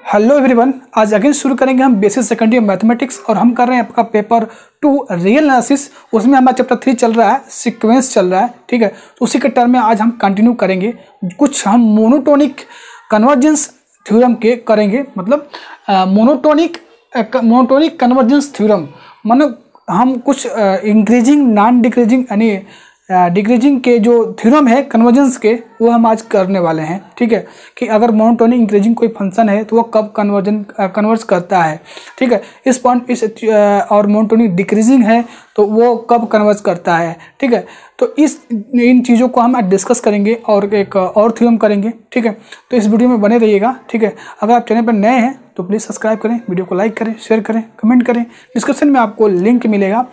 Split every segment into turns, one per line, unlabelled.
Hello everyone, आज again शुरू करेंगे हम बेसिक सेकेंड ईयर मैथमेटिक्स और हम कर रहे हैं आपका पेपर 2 रियल एनालिसिस। उसमें हमारा चैप्टर 3 चल रहा है, सीक्वेंस चल रहा है, ठीक है। तो उसी के टर्म में आज हम कंटिन्यू करेंगे। कुछ हम मोनोटोनिक कन्वर्जेंस थ्योरम के करेंगे, मतलब मोनोटोनिक कन्वर्जेंस थ्योरम, मतलब हम कुछ इंक्रीजिंग नॉन डिक्रीजिंग यानी डिक्रीजिंग के जो थ्योरम है कन्वर्जेंस के, वो हम आज करने वाले हैं, ठीक है। कि अगर मोनोटोनिक इंक्रीजिंग कोई फंक्शन है तो वो कब कन्वर्ज करता है, ठीक है। इस पॉइंट और मोनोटोनिक डिक्रीजिंग है तो वो कब कन्वर्ज करता है, ठीक है। तो इन चीज़ों को हम आज डिस्कस करेंगे और एक और थ्योरम करेंगे, ठीक है। तो इस वीडियो में बने रहिएगा, ठीक है। अगर आप चैनल पर नए हैं तो प्लीज़ सब्सक्राइब करें, वीडियो को लाइक करें, शेयर करें, कमेंट करें। डिस्क्रिप्शन में आपको लिंक मिलेगा,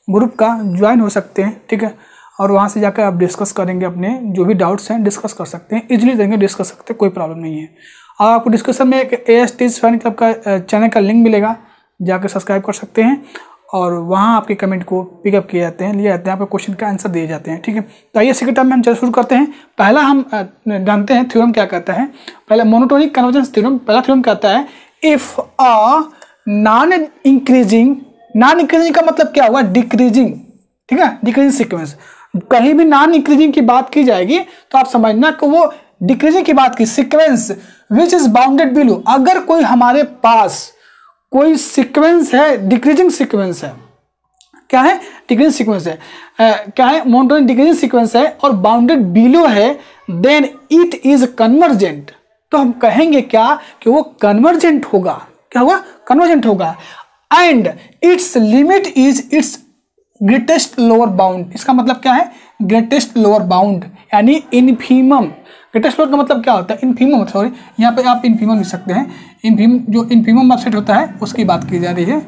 ग्रुप का ज्वाइन हो सकते हैं, ठीक है। और वहाँ से जाकर आप डिस्कस करेंगे, अपने जो भी डाउट्स हैं डिस्कस कर सकते हैं, इजीली देंगे, डिस्कस सकते हैं, कोई प्रॉब्लम नहीं है। और आपको डिस्कशन में एक AST फैन क्लब का चैनल का लिंक मिलेगा, जाकर सब्सक्राइब कर सकते हैं। और वहाँ आपके कमेंट को पिकअप किए जाते हैं, लिए जाते हैं, आपको क्वेश्चन का आंसर दिए जाते हैं, ठीक है। तो आइए सेकंड टर्म में हम चल शुरू करते हैं। पहला हम जानते हैं थ्योरम क्या कहता है। पहले मोनोटोनिक कन्वर्जेंस थ्योरम, पहला थ्योरम कहता है इफ अ नॉन इंक्रीजिंग का मतलब क्या हुआ, डिक्रीजिंग, ठीक है, डिक्रीजिंग सीक्वेंस। कहीं भी नॉन इंक्रीजिंग की बात की जाएगी तो आप समझना कि वो डिक्रीजिंग की बात की, sequence which is bounded below. अगर कोई हमारे पास कोई सीक्वेंस है, डिक्रीजिंग सीक्वेंस है, क्या है, डिक्रीजिंग सीक्वेंस है, क्या है, मोनोटोनिक डिक्रीजिंग सीक्वेंस है और बाउंडेड बिलो है, देन इट इज कन्वर्जेंट। तो हम कहेंगे क्या कि वो कन्वर्जेंट होगा, क्या होगा, कन्वर्जेंट होगा। And its limit is it's greatest lower bound. इसका मतलब क्या है, ग्रेटेस्ट लोअर बाउंड यानी इनफीमम। ग्रेटेस्ट लोअर का मतलब क्या होता है, इनफीमम, सॉरी यहाँ पे आप इनफीमम लिख सकते हैं। जो इनफीमम सेट होता है उसकी बात की जा रही है,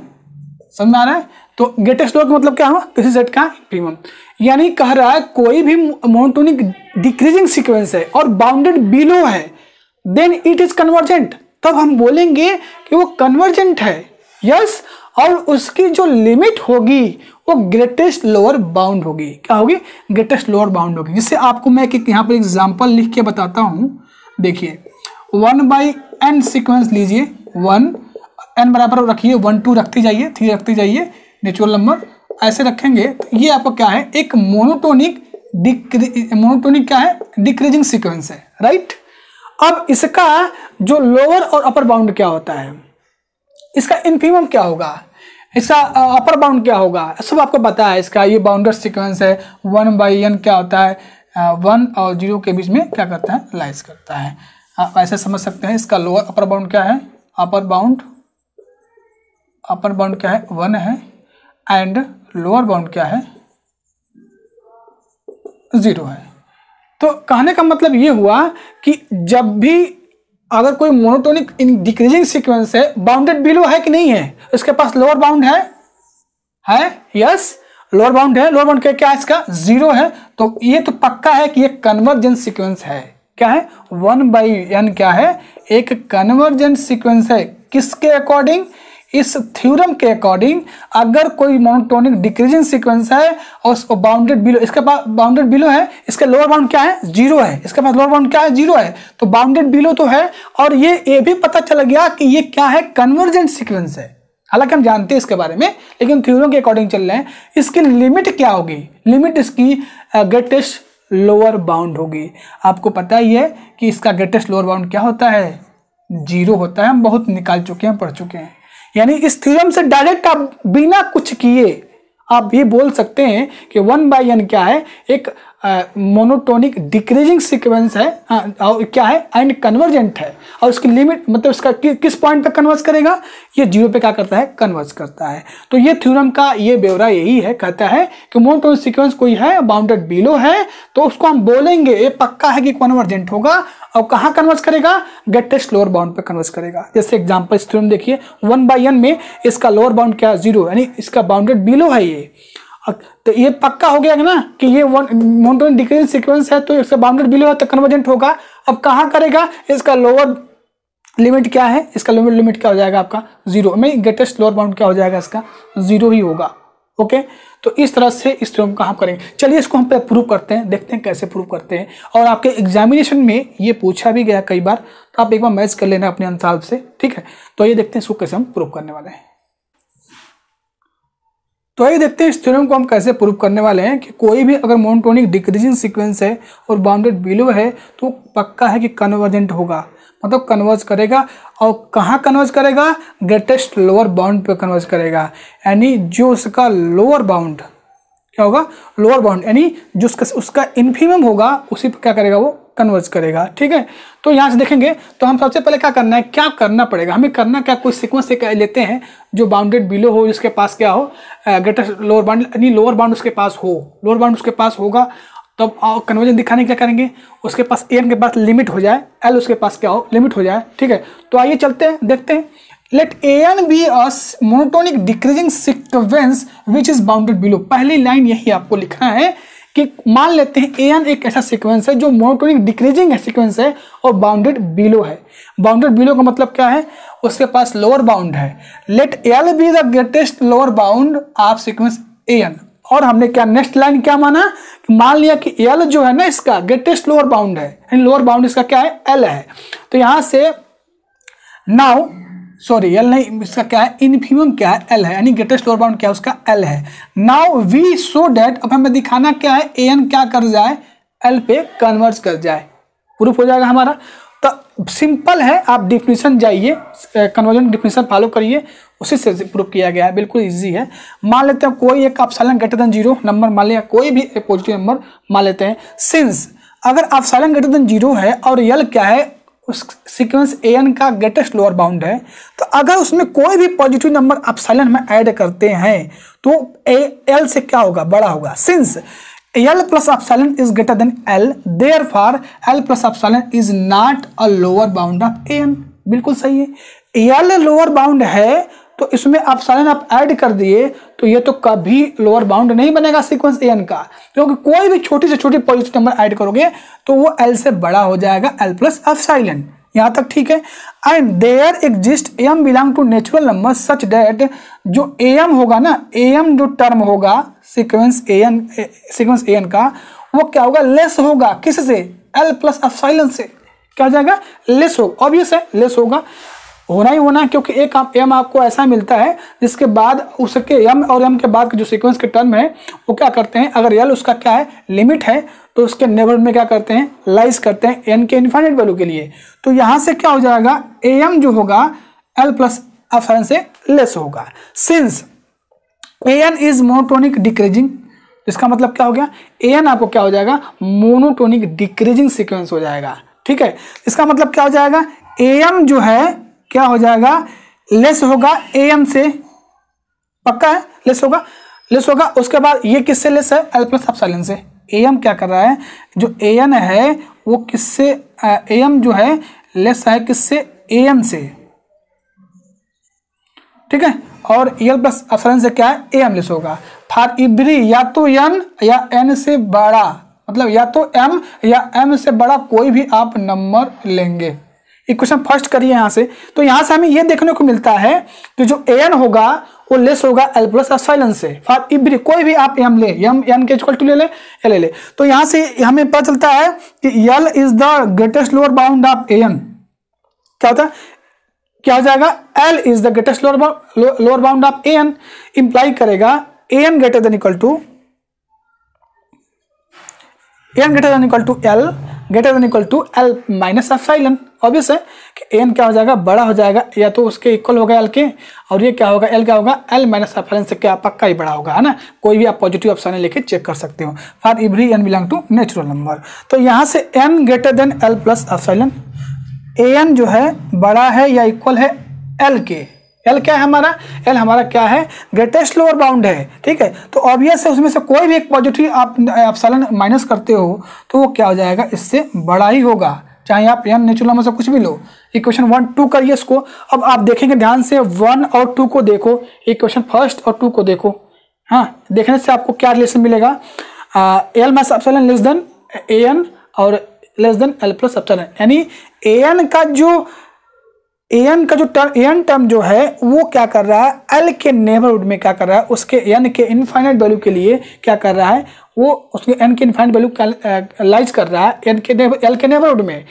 समझ में आ रहा है। तो ग्रेटेस्ट लोअर का मतलब क्या हुआ, किसी सेट का इनफीमम। यानी कह रहा है कोई भी मोनोटोनिक डिक्रीजिंग सीक्वेंस है और बाउंडेड बिलो है, देन इट इज कन्वर्जेंट। तब हम बोलेंगे कि वो कन्वर्जेंट है, यस। और उसकी जो लिमिट होगी वो ग्रेटेस्ट लोअर बाउंड होगी, क्या होगी, ग्रेटेस्ट लोअर बाउंड होगी। जिससे आपको मैं यहाँ पर एग्जांपल लिख के बताता हूँ। देखिए 1/n सीक्वेंस लीजिए, 1 n बराबर रखिए, 1 2 रखती जाइए, 3 रखती जाइए, नेचुरल नंबर ऐसे रखेंगे तो ये आपका क्या है, एक मोनोटोनिक क्या है, डिक्रीजिंग सीक्वेंस है, राइट। अब इसका जो लोअर और अपर बाउंड क्या होता है, इसका इनफीमम क्या होगा, इसका अपर बाउंड क्या होगा, सब आपको पता है। इसका ये बाउंडेड सीक्वेंस है, 1/n क्या होता है, 1 और 0 के बीच में क्या करता है, लाइज करता है। आप ऐसे समझ सकते हैं। इसका लोअर अपर बाउंड क्या है, अपर बाउंड क्या है, 1 है, एंड लोअर बाउंड क्या है, 0 है। तो कहने का मतलब ये हुआ कि जब भी अगर कोई मोनोटोनिक डिक्रीजिंग सीक्वेंस है, बाउंडेड बिलो है कि नहीं है, इसके पास लोअर बाउंड है, यस, लोअर बाउंड है। लोअर बाउंड क्या है, इसका 0 है। तो ये तो पक्का है कि ये कन्वर्जेंट सीक्वेंस है। क्या है, 1/n क्या है, एक कन्वर्जेंट सीक्वेंस है। किसके अकॉर्डिंग, इस थ्योरम के अकॉर्डिंग। अगर कोई मोनोटोनिक डिक्रीजिंग सीक्वेंस है और उसको बाउंडेड बिलो, इसके पास बाउंडेड बिलो है, इसका लोअर बाउंड क्या है, 0 है, इसके पास लोअर बाउंड क्या है, 0 है, तो बाउंडेड बिलो तो है। और ये भी पता चल गया कि ये क्या है, कन्वर्जेंट सीक्वेंस है। हालांकि हम जानते हैं इसके बारे में, लेकिन थ्योरम के अकॉर्डिंग चल रहे हैं। इसकी लिमिट क्या होगी, लिमिट इसकी ग्रेटेस्ट लोअर बाउंड होगी। आपको पता ही है कि इसका ग्रेटेस्ट लोअर बाउंड क्या होता है, 0 होता है। हम बहुत निकाल चुके हैं, पढ़ चुके हैं। यानी इस थ्योरम से डायरेक्ट आप बिना कुछ किए आप ये बोल सकते हैं कि 1/n क्या है, एक मोनोटोनिक डिक्रीजिंग सीक्वेंस है, और क्या है, एंड कन्वर्जेंट है। और उसकी लिमिट मतलब इसका किस पॉइंट पे कन्वर्ज करेगा, ये 0 पे क्या करता है, कन्वर्ज करता है। तो ये थ्योरम का ये ब्यौरा यही है, कहता है कि मोनोटोनिक सीक्वेंस कोई है, बाउंडेड बिलो है, तो उसको हम बोलेंगे ये पक्का है कि कन्वर्जेंट होगा। और कहाँ कन्वर्ज करेगा, ग्रेटेस्ट लोअर बाउंड पे कन्वर्ज करेगा। जैसे एग्जांपल इस थ्योरम देखिए, 1/n में इसका लोअर बाउंड क्या है, 0, यानी इसका बाउंडेड बिलो है ये। तो ये पक्का हो गया ना कि ये मोनोटोनिक डिक्रीजिंग सीक्वेंस है, तो इसका बाउंडेड बिलो है तो कन्वर्जेंट होगा। अब कहाँ करेगा, इसका लोअर लिमिट क्या है, इसका लिमिट क्या हो जाएगा आपका, 0 में, ग्रेटेस्ट लोअर बाउंड क्या हो जाएगा, इसका 0 ही होगा। ओके, तो इस तरह से इस थ्योरम का हम करेंगे। चलिए इसको हम पे प्रूव करते हैं, देखते हैं कैसे प्रूव करते हैं। और आपके एग्जामिनेशन में ये पूछा भी गया कई बार, तो आप एक बार मैच कर लेना अपने अनुसार से, ठीक है। तो ये देखते हैं इसको कैसे हम प्रूव करने वाले हैं। तो आइए देखते हैं इस थ्योरम को हम कैसे प्रूव करने वाले हैं कि कोई भी अगर मोनोटोनिक डिक्रीजिंग सीक्वेंस है और बाउंडेड बिलो है तो पक्का है कि कन्वर्जेंट होगा, मतलब कन्वर्ज करेगा। और कहाँ कन्वर्ज करेगा? ग्रेटेस्ट लोअर बाउंड पे कन्वर्ज करेगा, यानी जो उसका लोअर बाउंड क्या होगा? लोअर बाउंड, यानी जो उसका इन्फिमम होगा उसी पे क्या करेगा? वो कन्वर्ज करेगा, ठीक है। तो यहाँ से देखेंगे तो हम सबसे पहले क्या करना है, क्या करना पड़ेगा हमें? करना क्या, कोई सीक्वेंस लेते हैं जो बाउंडेड बिलो हो, जिसके पास क्या हो? ग्रेटेस्ट लोअर बाउंड, यानी लोअर बाउंड उसके पास हो, लोअर बाउंड उसके पास होगा तब कन्वर्जन दिखाने क्या करेंगे? उसके पास एन के पास लिमिट हो जाए, एल उसके पास क्या हो? लिमिट हो जाए, ठीक है। तो आइए चलते हैं, देखते हैं। Let n be a monotonic decreasing sequence which is bounded below. पहली लाइन यही आपको लिखना है कि मान लेते हैं एन एक ऐसा सीक्वेंस है जो मोनोटोनिक डिक्रीजिंग सीक्वेंस है और बाउंडेड बिलो है। बाउंडेड बिलो का मतलब क्या है? उसके पास लोअर बाउंड है। Let L be the greatest lower bound of sequence n. और हमने क्या नेक्स्ट लाइन क्या माना? मान लिया कि एल जो है ना इसका ग्रेटेस्ट लोअर बाउंड है, लोअर बाउंड इसका क्या है? एल है। तो यहां से नाउ सॉरी एल नहीं, इसका क्या है? इन्फिमम क्या है? एल है, यानी ग्रेटेस्ट लोअर बाउंड क्या है? उसका एल है। नाउ वी सो डेट, अब हमें दिखाना क्या है? एन क्या कर जाए? एल पे कन्वर्ज कर जाए, प्रूफ हो जाएगा हमारा। तो सिंपल है, आप डिफिनीशन जाइए, कन्वर्जन डिफिनीशन फॉलो करिए, उसी से प्रूफ किया गया है, बिल्कुल इजी है। मान लेते हैं कोई एक एप्सिलॉन ग्रेटर देन 0 नंबर मान लिया, कोई भी एक पॉजिटिव नंबर मान लेते हैं। सिंस अगर एप्सिलॉन ग्रेटर देन 0 है और एल क्या है? उस सीक्वेंस एन का ग्रेटेस्ट लोअर बाउंड है, तो अगर उसमें कोई भी पॉजिटिव नंबर एप्सिलॉन में ऐड करते हैं तो एल से क्या होगा? बड़ा होगा। Since L plus epsilon is greater than L, therefore L plus epsilon is not a lower bound of AN। बिल्कुल सही है। L लोअर बाउंड है तो इसमें एप्सिलॉन आप ऐड कर दिए तो ये तो कभी लोअर बाउंड नहीं बनेगा सीक्वेंस AN का, क्योंकि कोई भी छोटी से छोटी पॉजिटिव नंबर ऐड करोगे तो वो L से बड़ा हो जाएगा, L प्लस एप्सिलॉन। यहाँ तक ठीक है। And there exist m belong to natural number such that, जो एम होगा ना, एम जो टर्म होगा सीक्वेंस एन का, वो क्या होगा? लेस होगा। किससे? एल प्लस एप्सिलॉन से। क्या हो जाएगा? लेस होगा। ऑब्वियस है, लेस होगा, होना ही होना, क्योंकि एक एम आपको ऐसा मिलता है जिसके बाद उसके एम और एम के बाद के जो सीक्वेंस के टर्म है वो क्या करते हैं? अगर एल उसका क्या है? लिमिट है, तो उसके नेबरहुड में क्या करते हैं? लाइज करते हैं एन के इनफाइनाइट वैल्यू के लिए। तो यहां से क्या हो जाएगा? एम जो होगा एल प्लस एप्सिलॉन से लेस होगा। Since n is monotonic decreasing, इसका मतलब क्या हो गया? एन आपको क्या हो जाएगा? मोनोटोनिक डिक्रीजिंग सीक्वेंस हो जाएगा, ठीक है। इसका मतलब क्या हो जाएगा? एम जो है क्या हो जाएगा? लेस होगा एम से, पक्का है, लेस होगा, लेस होगा। उसके बाद ये किससे लेस है? एल प्लस एप्सिलॉन से। एम क्या कर रहा है? जो एन है वो किससे? एम जो है लेस है किससे? एम से, ठीक है। और एल प्लस एप्सिलॉन से क्या है? एम लेस होगा। फॉर एवरी, या तो एन या एन से बड़ा, मतलब या तो एम या एम से बड़ा कोई भी आप नंबर लेंगे। इक्वेशन फर्स्ट करिए यहाँ से। तो यहाँ से हमें ये देखने को मिलता है कि जो एन होगा वो लेस होगा एल प्लस एप्सिलॉन से। फॉर एवरी, कोई भी आप एम ले, एम एन के इक्वल टू ले ले, एल ले। तो यहाँ से हमें पता चलता है कि L is the greatest lower bound of N. क्या होता है? क्या हो जाएगा? L is the greatest lower bound of N, imply करेगा N greater than equal to N greater than equal to L greater than equal to L minus epsilon. Obvious है कि N क्या हो जाएगा? बड़ा हो जाएगा, या तो उसके इक्वल होगा एल के, और ये क्या होगा? एल क्या होगा? एल माइनस एप्सिलॉन से क्या पक्का ही बड़ा होगा, है ना। कोई भी आप पॉजिटिव एप्सिलॉन लेके चेक कर सकते हो। For every n belong to natural number, तो यहाँ से n greater than L plus epsilon, n जो है बड़ा है या इक्वल है एल के। एल क्या है हमारा? एल हमारा क्या है? ग्रेटेस्ट लोअर बाउंड है, ठीक है। तो ऑब्वियस है उसमें से कोई भी एक पॉजिटिव आप एप्सिलॉन माइनस करते हो तो वो क्या हो जाएगा? इससे बड़ा ही होगा, चाहे आप एन नेचुरल नंबर से कुछ भी लो। इक्वेशन 1 2 करिए इसको। अब आप देखेंगे ध्यान से, 1 और 2 को देखो, इक्वेशन फर्स्ट और 2 को देखो। हाँ, देखने से आपको क्या रिलेशन मिलेगा? L minus epsilon less than N और less than L plus epsilon, यानी एन का जो एन का जो टर्म, एन टर्म जो है वो क्या कर रहा है, एल के नेबरहुड में क्या कर रहा है, उसके एन के इनफाइनाइट वैल्यू के लिए क्या कर रहा है, वो उसके एन के इनफाइनाइट वैल्यू लाइज कर रहा है एल के नेबरहुड में।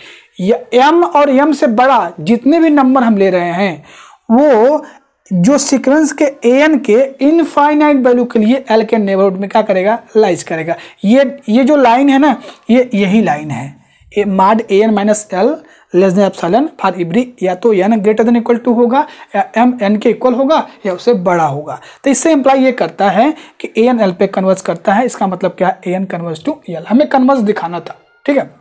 एम और एम से बड़ा जितने भी नंबर हम ले रहे हैं वो जो सीक्वेंस के एन के इनफाइनाइट वैल्यू के लिए एल के नेबरहुड में क्या करेगा, लाइज करेगा। ये जो लाइन है ना, यही लाइन है mod n minus L less than epsilon for every, या तो n greater than equal to होगा या एम एन के इक्वल होगा या उससे बड़ा होगा। तो इससे इंप्लाई ये करता है कि एन एल पे कन्वर्ज करता है। इसका मतलब क्या है, एन कन्वर्ज टू एल, हमें कन्वर्ज दिखाना था, ठीक है।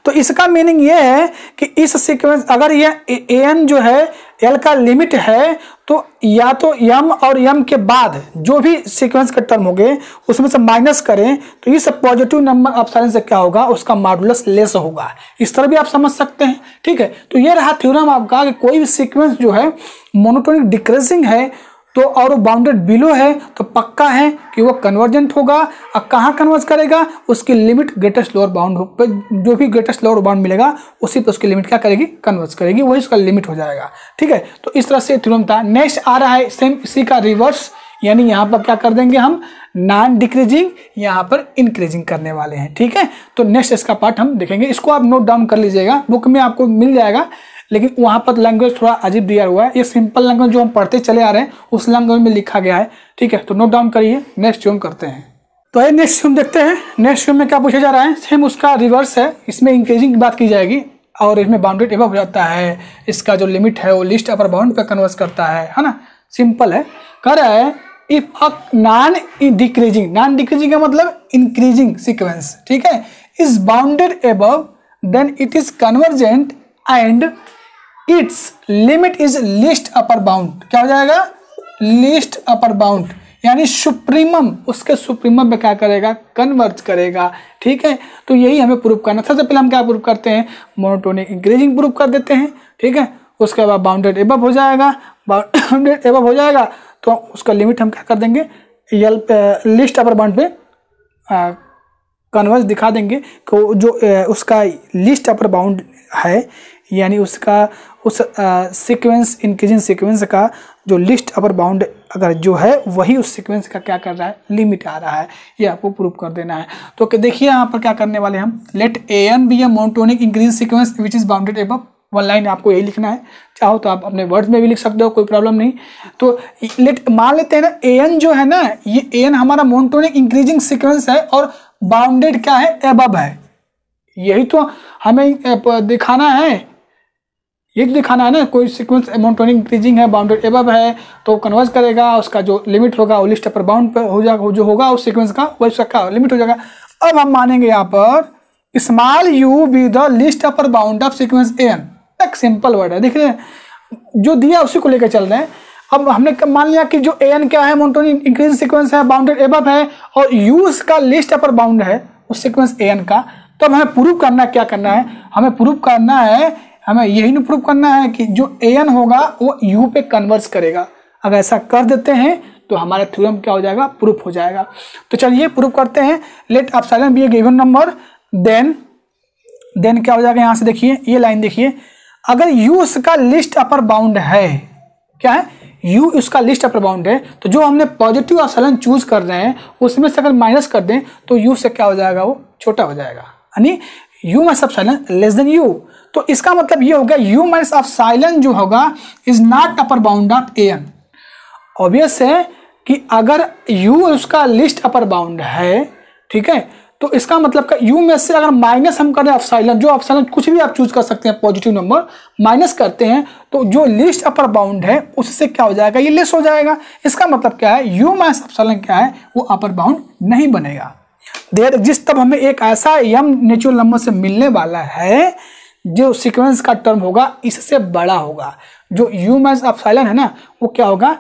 तो इसका मीनिंग ये है कि इस सीक्वेंस अगर ये एन जो है एल का लिमिट है तो या तो एम और एम के बाद जो भी सीक्वेंस के टर्म हो गए उसमें से माइनस करें तो इस पॉजिटिव नंबर एप्सिलॉन से क्या होगा, उसका मॉडुलस लेस होगा। इस तरह भी आप समझ सकते हैं, ठीक है। तो ये रहा थ्योरम आपका कि कोई भी सीक्वेंस जो है मोनोटोनिक डिक्रीजिंग है तो और वो बाउंडेड बिलो है तो पक्का है कि वो कन्वर्जेंट होगा। अब कहाँ कन्वर्ज करेगा, उसकी लिमिट ग्रेटेस्ट लोअर बाउंड पे, जो भी ग्रेटेस्ट लोअर बाउंड मिलेगा उसी पे उसकी लिमिट क्या करेगी, कन्वर्ज करेगी, वही उसका लिमिट हो जाएगा, ठीक है। तो इस तरह से थ्योरम था। नेक्स्ट आ रहा है सेम इसी का रिवर्स, यानी यहाँ पर क्या कर देंगे हम, नॉन डिक्रीजिंग, यहाँ पर इंक्रीजिंग करने वाले हैं, ठीक है। तो नेक्स्ट इसका पार्ट हम देखेंगे, इसको आप नोट डाउन कर लीजिएगा, बुक में आपको मिल जाएगा, लेकिन वहाँ पर लैंग्वेज थोड़ा अजीब दिया हुआ है। ये सिंपल लैंग्वेज जो हम पढ़ते चले आ रहे हैं उस लैंग्वेज में लिखा गया है, ठीक है। तो नोट डाउन करिए, नेक्स्ट थ्योरम करते हैं। तो ये नेक्स्ट थ्योरम देखते हैं। नेक्स्ट थ्योरम में क्या पूछा जा रहा है, सेम उसका रिवर्स है, इसमें इंक्रीजिंग की बात की जाएगी और इसमें बाउंडेड एबव हो जाता है, इसका जो लिमिट है वो लिस्ट अपर बाउंड पे कन्वर्ट करता है ना, सिंपल है। कह रहा है if a non decreasing, non decreasing का मतलब इंक्रीजिंग सीक्वेंस, ठीक है, is bounded above then it is convergent and its limit is least upper bound. क्या हो जाएगा, लिस्ट अपर बाउंड, यानी सुप्रीमम, उसके सुप्रीमम में क्या करेगा, कन्वर्ज करेगा, ठीक है। तो यही हमें प्रूव करना। सबसे पहले हम क्या प्रूव करते हैं, मोनोटोनिक इंक्रीजिंग प्रूव कर देते हैं, ठीक है। उसके बाद बाउंडेड एबव हो जाएगा, बाउंडेड एबव हो जाएगा तो उसका लिमिट हम क्या कर देंगे, लिस्ट अपर बाउंड पे कन्वर्ज दिखा देंगे। तो जो उसका लिस्ट अपर बाउंड है, यानी उसका उस सीक्वेंस इंक्रीजिंग सीक्वेंस का जो लिस्ट अपर बाउंड अगर जो है वही उस सीक्वेंस का क्या कर रहा है, लिमिट आ रहा है, ये आपको प्रूव कर देना है। तो देखिए यहाँ पर क्या करने वाले हम, let n be a monotonic increasing sequence which is bounded above, one line आपको यही लिखना है, चाहो तो आप अपने वर्ड्स में भी लिख सकते हो, कोई प्रॉब्लम नहीं। तो लेट मान लेते हैं ना, एन जो है ना, ये एन हमारा मोनोटोनिक इंक्रीजिंग सीक्वेंस है और बाउंडेड क्या है, एबव है। यही तो हमें दिखाना है, ये दिखाना है ना, कोई सीक्वेंस मोनोटोनिक इंक्रीजिंग है, बाउंडेड एबव है तो कन्वर्ज करेगा, उसका जो लिमिट होगा वो लिस्ट अपर बाउंड पे हो जाएगा, जो होगा उस सीक्वेंस का वही उसका लिमिट हो जाएगा। अब हम मानेंगे यहाँ पर small u be the least upper bound of sequence n, एक सिंपल वर्ड है, देख रहे हैं जो दिया उसी को लेकर चल रहे हैं। अब हमने मान लिया कि जो एन क्या है, मोनोटोनिक इंक्रीजिंग सीक्वेंस है, बाउंडेड एबव है और यू का लिस्ट अपर बाउंड है उस सीक्वेंस एन का। तो अब हमें प्रूव करना है, क्या करना है, हमें प्रूव करना है, हमें यही नहीं प्रूव करना है कि जो एन होगा वो यू पे कन्वर्ज करेगा। अगर ऐसा कर देते हैं तो हमारा थ्योरम क्या हो जाएगा, प्रूफ हो जाएगा। तो चलिए प्रूव करते हैं। लेट एप्सिलॉन बी ए गिवन नंबर, देन क्या हो जाएगा, यहाँ से देखिए ये लाइन देखिए, अगर यू उसका लिस्ट अपर बाउंड है, क्या है, यू उसका लिस्ट अपर बाउंड है, तो जो हमने पॉजिटिव एप्सिलॉन चूज कर रहे हैं उसमें से अगर माइनस कर दें तो यू से क्या हो जाएगा, वो छोटा हो जाएगा, यानी you minus epsilon less than you. तो इसका मतलब ये होगा यू माइनस एप्सिलॉन जो होगा is not upper bound of n. Obvious है कि अगर यू उसका लिस्ट अपर बाउंड है, ठीक है, तो इसका मतलब का यू में से अगर माइनस हम करें एप्सिलॉन, जो एप्सिलॉन कुछ भी आप चूज कर सकते हैं पॉजिटिव नंबर, माइनस करते हैं तो जो लिस्ट अपर बाउंड है उससे क्या हो जाएगा, ये लेस हो जाएगा। इसका मतलब क्या है, यू माइनस एप्सिलॉन क्या है, वो अपर बाउंड नहीं बनेगा। देयर एग्जिस्ट, तब हमें एक ऐसा एम नेचुरल नंबर से मिलने वाला है जो सीक्वेंस का टर्म होगा इससे बड़ा होगा। जो यू माइनस एप्सिलॉन है ना, वो क्या होगा,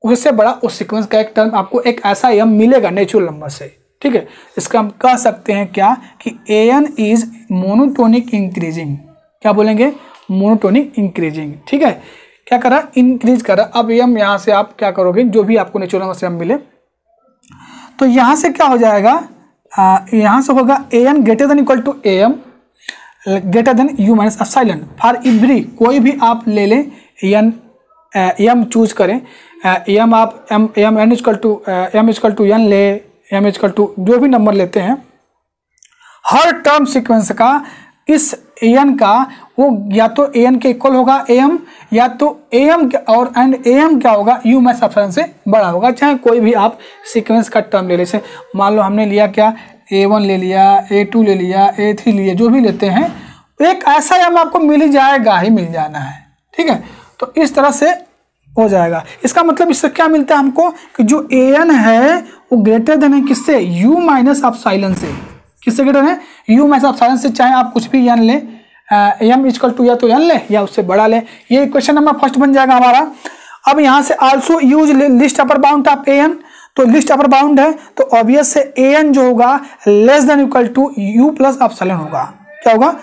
उससे बड़ा उस सीक्वेंस का एक टर्म, आपको एक ऐसा एम मिलेगा नेचुरल नंबर से, ठीक है। इसका हम कह सकते हैं क्या कि एन इज मोनोटोनिक इंक्रीजिंग, क्या बोलेंगे, मोनोटोनिक इंक्रीजिंग, ठीक है। क्या कर रहा, इंक्रीज कर रहा। अब एम यहाँ से आप क्या करोगे, जो भी आपको नेचुरल नंबर से एम मिले, तो यहाँ से क्या हो जाएगा, यहाँ से होगा n greater than equal to m greater than u minus epsilon for every, कोई भी आप ले लें एन, एम चूज करें, एम आप m n equal to n ले, एम इक्वल टू जो भी नंबर लेते हैं, हर टर्म सीक्वेंस का इस एन का वो या तो एन के इक्वल होगा एम, या तो एम और एंड एम क्या होगा यू माइनस एप्सिलॉन से बड़ा होगा, चाहे कोई भी आप सीक्वेंस का टर्म ले लें। मान लो हमने लिया क्या, A1 ले लिया, A2 ले लिया, A3 लिया, जो भी लेते हैं एक ऐसा एम आपको मिल ही जाएगा, ही मिल जाना है, ठीक है। तो इस तरह से हो जाएगा। इसका मतलब इससे क्या मिलता है हमको कि जो एन है वो ग्रेटर देन है किससे, यू माइनस एप्सिलॉन से। किससे ग्रेटर है, यू माइनस एप्सिलॉन से। चाहे आप कुछ भी एन ले, एम इक्वल टू या तो एन ले या उससे बड़ा ले। ये इक्वेशन नंबर फर्स्ट बन जाएगा हमारा। अब यहाँ से also use least upper bound of n, तो लिस्ट अपर बाउंड है तो ऑब्वियस से एन जो होगा less than equal to u plus epsilon होगा। क्या होगा,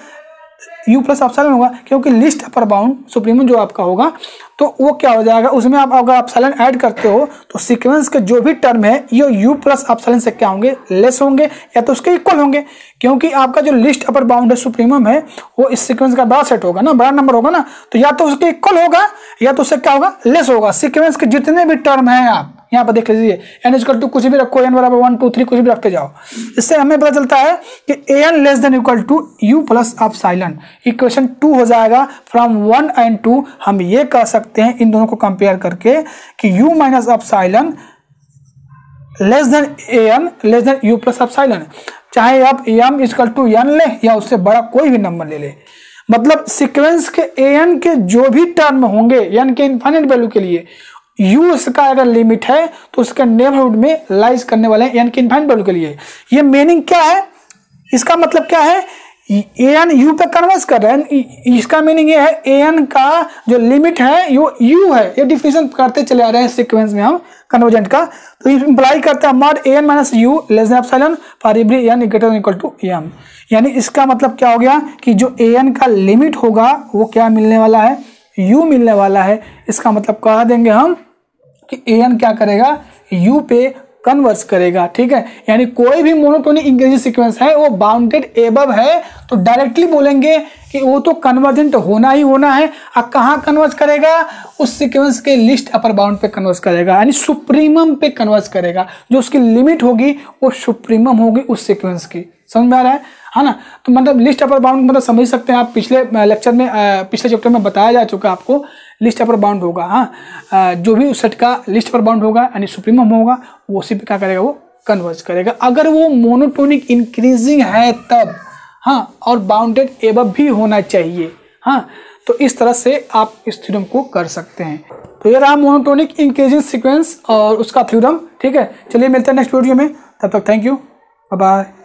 यू प्लस एप्सिलॉन होगा, क्योंकि लिस्ट अपर बाउंड सुप्रीमम जो आपका होगा तो वो क्या हो जाएगा, उसमें आप अगर एप्सिलॉन ऐड करते हो तो सीक्वेंस के जो भी टर्म है ये यू प्लस एप्सिलॉन से क्या होंगे, लेस होंगे या तो उसके इक्वल होंगे, क्योंकि आपका जो लिस्ट अपर बाउंड है सुप्रीमम है वो इस सीक्वेंस का बड़ा सेट होगा ना, बड़ा नंबर होगा ना, तो या तो उसके इक्वल होगा या तो उससे क्या होगा, लेस होगा। सीक्वेंस के जितने भी टर्म हैं आप यहाँ पर देख लीजिए, एन इक्वल टू कुछ भी रखो, एन बराबर 1 2 3 कुछ भी रखते जाओ, इससे हमें पता चलता है कि n less than equal to u plus epsilon. Equation 2 हो जाएगा। फ्रॉम 1 एंड 2 हम ये कह सकते हैं इन दोनों को कंपेयर करके कि u minus epsilon less than n less than u plus epsilon. चाहे आप एम इक्वल टू एन ले या उससे बड़ा कोई भी नंबर ले ले, मतलब सीक्वेंस के एन के जो भी टर्म होंगे एन के इनफाइनाइट वैल्यू के लिए यू इसका अगर लिमिट है तो उसके नेबरहुड में लाइज करने वाले हैं एन के इनफाइनाइट वैल्यू के लिए। ये मीनिंग क्या है, इसका मतलब क्या है, एन यू पे कन्वर्स कर रहे हैं। इसका मीनिंग ये है एन का जो लिमिट है यो यू है, ये डिफिनेशन करते चले आ रहे हैं सीक्वेंस में हम कन्वर्जेंट का। तो इंप्लाई करता है mod n minus u less than epsilon for every n greater than equal to m. यानी इसका मतलब क्या हो गया कि जो एन का लिमिट होगा वो क्या मिलने वाला है, यू मिलने वाला है। इसका मतलब कह देंगे हम कि एन क्या करेगा, यू पे कन्वर्स करेगा, ठीक है। यानी कोई भी मोनोटोनिक इंक्रीजिंग सीक्वेंस है वो बाउंडेड एबव है तो डायरेक्टली बोलेंगे कि वो तो कन्वर्जेंट होना ही होना है। अब कहाँ कन्वर्स करेगा, उस सीक्वेंस के लिस्ट अपर बाउंड पे कन्वर्स करेगा, यानी सुप्रीमम पे कन्वर्स करेगा। जो उसकी लिमिट होगी वो सुप्रीमम होगी उस सीक्वेंस की। समझ में आ रहा है ना। तो मतलब लिस्ट अपर बाउंड मतलब समझ सकते हैं आप, पिछले लेक्चर में पिछले चैप्टर में बताया जा चुका आपको लिस्ट अपर बाउंड होगा। हाँ, जो भी सेट का लिस्ट अपर बाउंड होगा यानी सुप्रीमम होगा वो उसी पे क्या करेगा, वो कन्वर्ज करेगा। अगर वो मोनोटोनिक इंक्रीजिंग है तब, हाँ, और बाउंडेड एबव भी होना चाहिए। हाँ, तो इस तरह से आप इस थ्योरम को कर सकते हैं। तो ये रहा मोनोटोनिक इंक्रीजिंग सीक्वेंस और उसका थ्योरम, ठीक है। चलिए मिलते हैं नेक्स्ट वीडियो में, तब तक थैंक यू, बाय बाय।